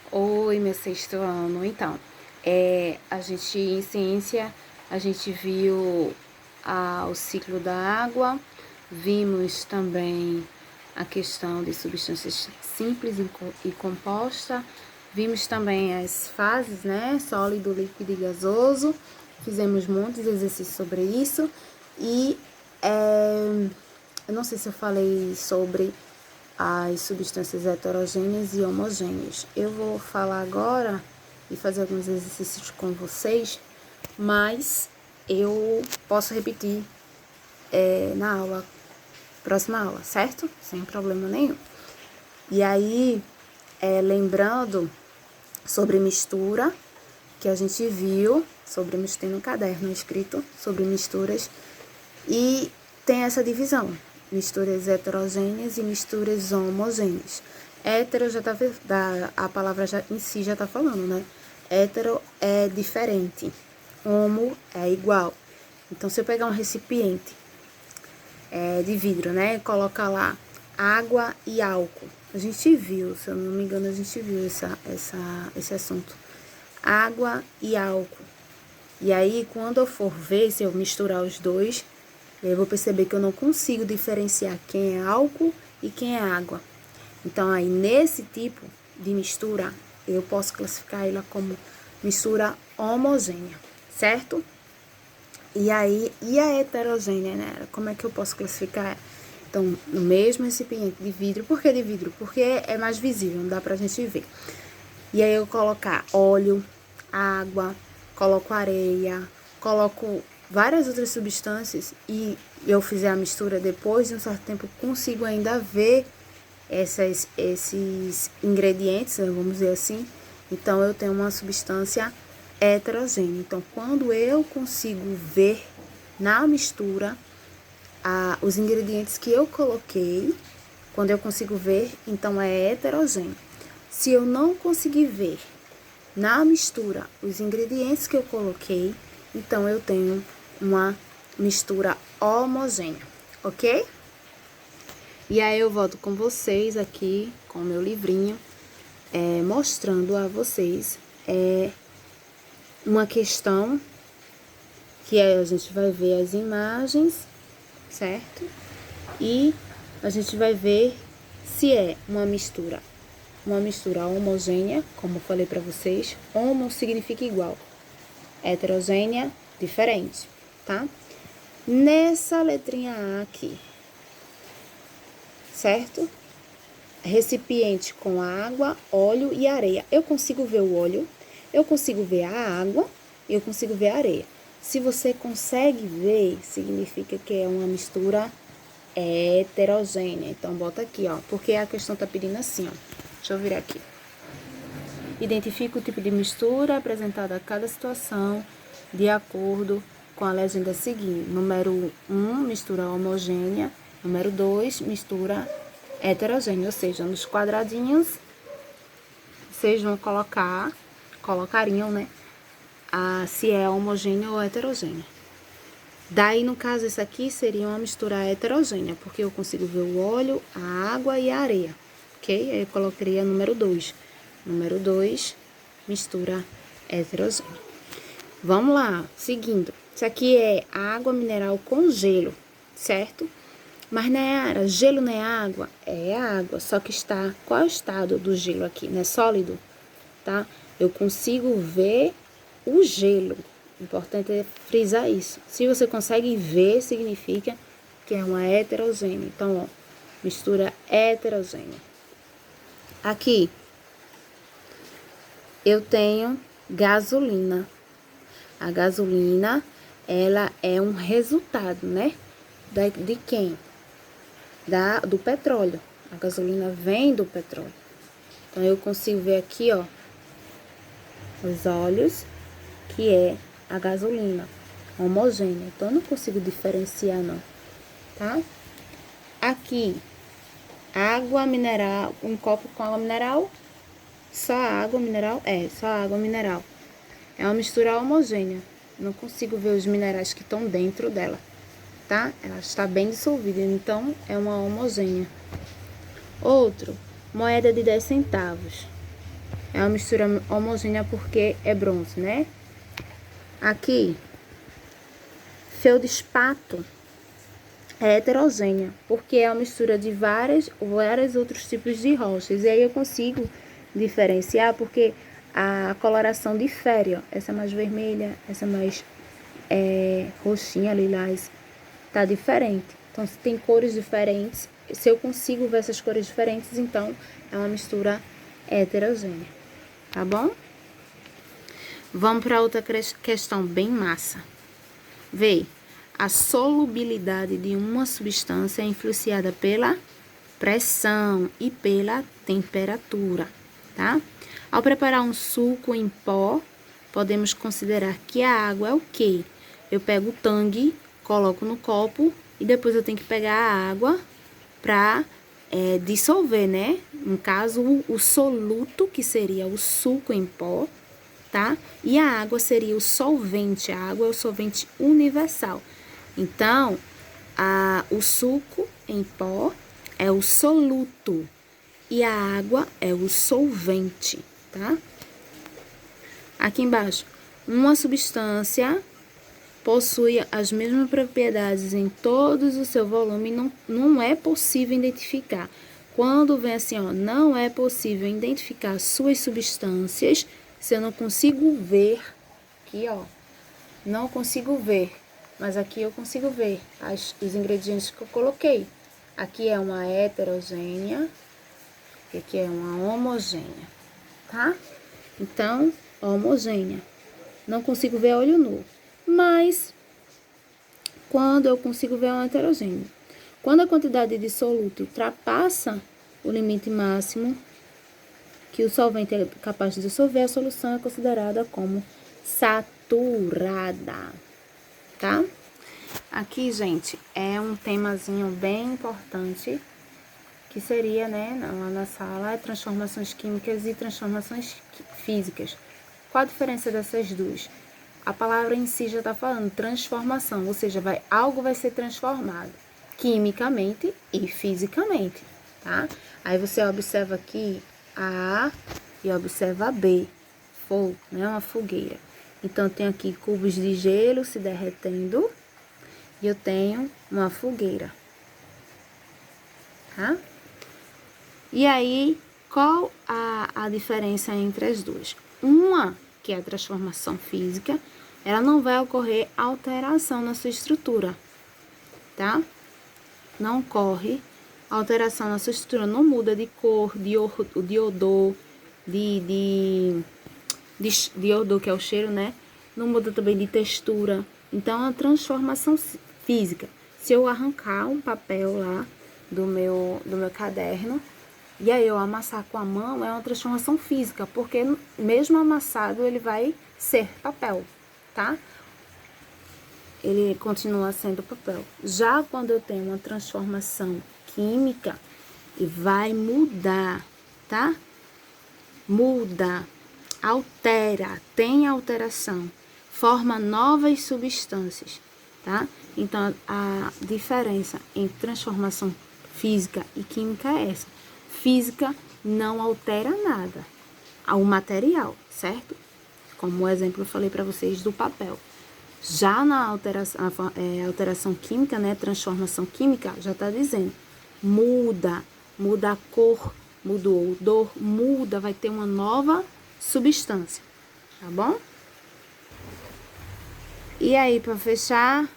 Oi, meu sexto ano. Então, a gente em ciência, a gente viu o ciclo da água, vimos também a questão de substâncias simples e composta, vimos também as fases, né? Sólido, líquido e gasoso. Fizemos muitos exercícios sobre isso e eu não sei se eu falei sobre as substâncias heterogêneas e homogêneas. Eu vou falar agora e fazer alguns exercícios com vocês, mas eu posso repetir na aula, próxima aula, certo? Sem problema nenhum. E aí, lembrando sobre mistura, que a gente viu, sobre mistura no caderno escrito, sobre misturas, e tem essa divisão, misturas heterogêneas e misturas homogêneas. Hétero já tá, a palavra já, em si já tá falando, né? Hétero é diferente, homo é igual. Então, se eu pegar um recipiente de vidro, né, e colocar lá água e álcool, a gente viu, se eu não me engano, a gente viu esse assunto. Água e álcool. E aí, quando eu for ver, se eu misturar os dois, eu vou perceber que eu não consigo diferenciar quem é álcool e quem é água. Então, aí, nesse tipo de mistura, eu posso classificar ela como mistura homogênea, certo? E aí, e a heterogênea, né? Como é que eu posso classificar? Então, no mesmo recipiente de vidro. Por que de vidro? Porque é mais visível, não dá pra gente ver. E aí, eu colocar óleo, água, coloco areia, coloco várias outras substâncias e eu fizer a mistura depois de um certo tempo, consigo ainda ver esses ingredientes, né, vamos dizer assim. Então, eu tenho uma substância heterogênea. Então, quando eu consigo ver na mistura os ingredientes que eu coloquei, quando eu consigo ver, então é heterogêneo. Se eu não conseguir ver na mistura os ingredientes que eu coloquei, então eu tenho uma mistura homogênea, ok? E aí eu volto com vocês aqui, com o meu livrinho, mostrando a vocês uma questão que a gente vai ver as imagens, certo? E a gente vai ver se é uma mistura homogênea, como eu falei para vocês. Homo significa igual, heterogênea, diferente, tá? Nessa letrinha A aqui, certo? Recipiente com água, óleo e areia. Eu consigo ver o óleo, eu consigo ver a água, eu consigo ver a areia. Se você consegue ver, significa que é uma mistura heterogênea. Então, bota aqui, ó, porque a questão tá pedindo assim, ó. Deixa eu virar aqui. Identifica o tipo de mistura apresentada a cada situação de acordo com a legenda seguinte. Número 1, mistura homogênea. Número 2, mistura heterogênea. Ou seja, nos quadradinhos, vocês vão colocariam, né? Se é homogênea ou heterogênea. Daí, no caso, esse aqui seria uma mistura heterogênea, porque eu consigo ver o óleo, a água e a areia, ok? Aí eu colocaria número 2. Número 2, mistura heterogênea. Vamos lá, seguindo. Isso aqui é água mineral com gelo, certo? Mas Nayara, gelo não é água? É água, só que está... Qual é o estado do gelo aqui? Não é sólido, tá? Eu consigo ver o gelo. Importante é frisar isso. Se você consegue ver, significa que é uma heterogênea. Então, ó, mistura heterogênea. Aqui, eu tenho gasolina. A gasolina, ela é um resultado, né? De quem? Do petróleo. A gasolina vem do petróleo. Então, eu consigo ver aqui, ó, os óleos, que é a gasolina homogênea. Então, eu não consigo diferenciar, não, tá? Aqui, água mineral, um copo com água mineral, só água mineral, só água mineral. É uma mistura homogênea. Não consigo ver os minerais que estão dentro dela, tá? Ela está bem dissolvida, então é uma homogênea. Outro, moeda de 10 centavos. é uma mistura homogênea porque é bronze, né? Aqui, feldspato é heterogênea, porque é uma mistura de vários outros tipos de rochas. E aí eu consigo diferenciar porque a coloração difere, ó. Essa é mais vermelha, essa é mais roxinha, lilás, tá diferente. Então, se tem cores diferentes, se eu consigo ver essas cores diferentes, então é uma mistura heterogênea, tá bom? Vamos para outra questão bem massa. Vê, a solubilidade de uma substância é influenciada pela pressão e pela temperatura, tá? Ao preparar um suco em pó, podemos considerar que a água é o quê? Eu pego o tangue, coloco no copo e depois eu tenho que pegar a água para dissolver, né? No caso, o soluto, que seria o suco em pó, tá? E a água seria o solvente. A água é o solvente universal. Então, o suco em pó é o soluto e a água é o solvente, tá? Aqui embaixo, uma substância possui as mesmas propriedades em todos o seu volume, não é possível identificar. Quando vem assim, ó, não é possível identificar suas substâncias, se eu não consigo ver, aqui, ó, não consigo ver, mas aqui eu consigo ver os ingredientes que eu coloquei. Aqui é uma heterogênea, e aqui é uma homogênea, tá? Então, homogênea. Não consigo ver a olho nu. Mas, quando eu consigo ver uma heterogênea? Quando a quantidade de soluto ultrapassa o limite máximo que o solvente é capaz de dissolver, a solução é considerada como saturada, tá? Aqui, gente, é um temazinho bem importante, que seria, né, lá na sala, transformações químicas e transformações físicas. Qual a diferença dessas duas? A palavra em si já está falando transformação, ou seja, algo vai ser transformado quimicamente e fisicamente, tá? Aí você observa aqui a e observa a B, fogo, né? Uma fogueira. Então, eu tenho aqui cubos de gelo se derretendo e eu tenho uma fogueira, tá? E aí, qual a diferença entre as duas? Uma, que é a transformação física, ela não vai ocorrer alteração na sua estrutura, tá? Não ocorre alteração na sua estrutura, não muda de cor, de odor, de odor, que é o cheiro, né? Não muda também de textura. Então, é uma transformação física. Se eu arrancar um papel lá do meu caderno, e aí eu amassar com a mão, é uma transformação física, porque mesmo amassado ele vai ser papel, tá? Ele continua sendo papel. Já quando eu tenho uma transformação química, vai mudar, tá? Muda, altera, tem alteração, forma novas substâncias, tá? Então, a diferença entre transformação física e química é essa. Física não altera nada ao material, certo? Como o exemplo eu falei para vocês do papel. Já na alteração química, né, transformação química, já está dizendo, muda a cor, muda o odor, vai ter uma nova substância, tá bom? E aí, para fechar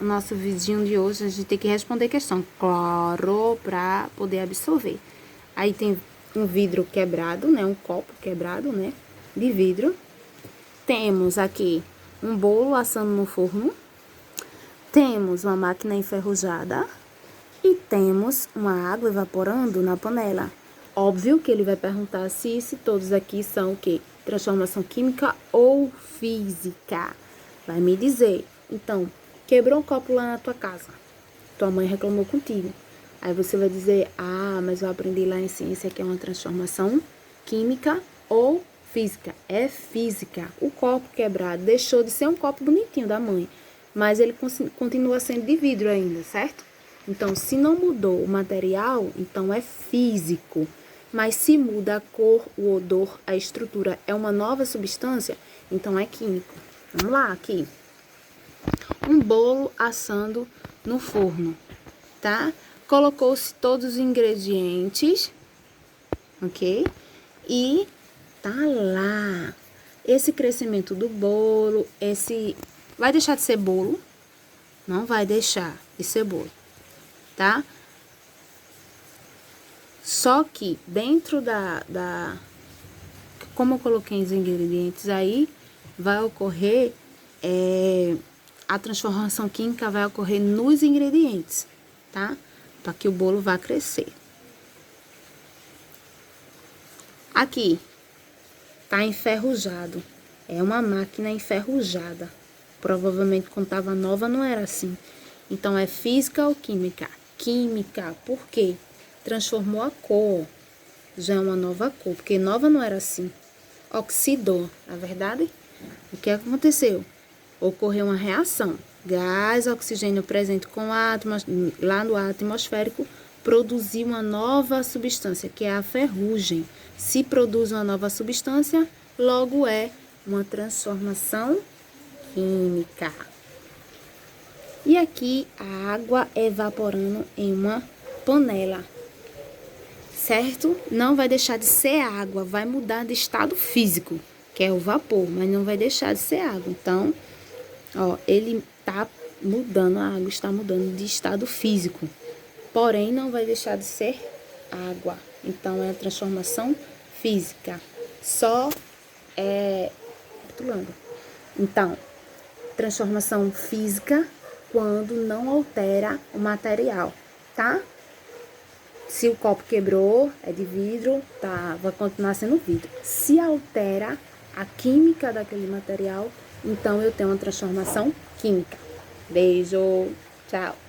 o nosso vidinho de hoje, a gente tem que responder questão, claro, para poder absorver. Aí tem um vidro quebrado, né, um copo quebrado, né, de vidro. Temos aqui um bolo assando no forno, temos uma máquina enferrujada e temos uma água evaporando na panela. Óbvio que ele vai perguntar se todos aqui são o quê? Transformação química ou física. Vai me dizer. Então, quebrou um copo lá na tua casa. Tua mãe reclamou contigo. Aí você vai dizer, mas eu aprendi lá em ciência que é uma transformação química ou física. É física. O copo quebrado deixou de ser um copo bonitinho da mãe, mas ele continua sendo de vidro ainda, certo? Então, se não mudou o material, então é físico. Mas se muda a cor, o odor, a estrutura, é uma nova substância, então é químico. Vamos lá, aqui. Um bolo assando no forno, tá? Colocou-se todos os ingredientes, ok? E tá lá. Esse crescimento do bolo, vai deixar de ser bolo? Não vai deixar de ser bolo, tá? Só que dentro como eu coloquei os ingredientes aí, vai ocorrer, a transformação química vai ocorrer nos ingredientes, tá? Para que o bolo vá crescer. Aqui, tá enferrujado. É uma máquina enferrujada. Provavelmente quando tava nova não era assim. Então, é física ou química? Química, por quê? Transformou a cor. Já é uma nova cor, porque nova não era assim. Oxidou, na verdade? O que aconteceu? Ocorreu uma reação. Gás, oxigênio presente lá no ar atmosférico produziu uma nova substância, que é a ferrugem. Se produz uma nova substância, logo é uma transformação química. E aqui a água evaporando em uma panela, certo? Não vai deixar de ser água, vai mudar de estado físico, que é o vapor, mas não vai deixar de ser água. Então, ó, ele tá mudando, a água está mudando de estado físico, porém não vai deixar de ser água. Então, é a transformação física. Só recapitulando. Então, transformação física quando não altera o material, tá? Se o copo quebrou, é de vidro, tá? Vai continuar sendo vidro. Se altera a química daquele material, então eu tenho uma transformação química. Beijo, tchau.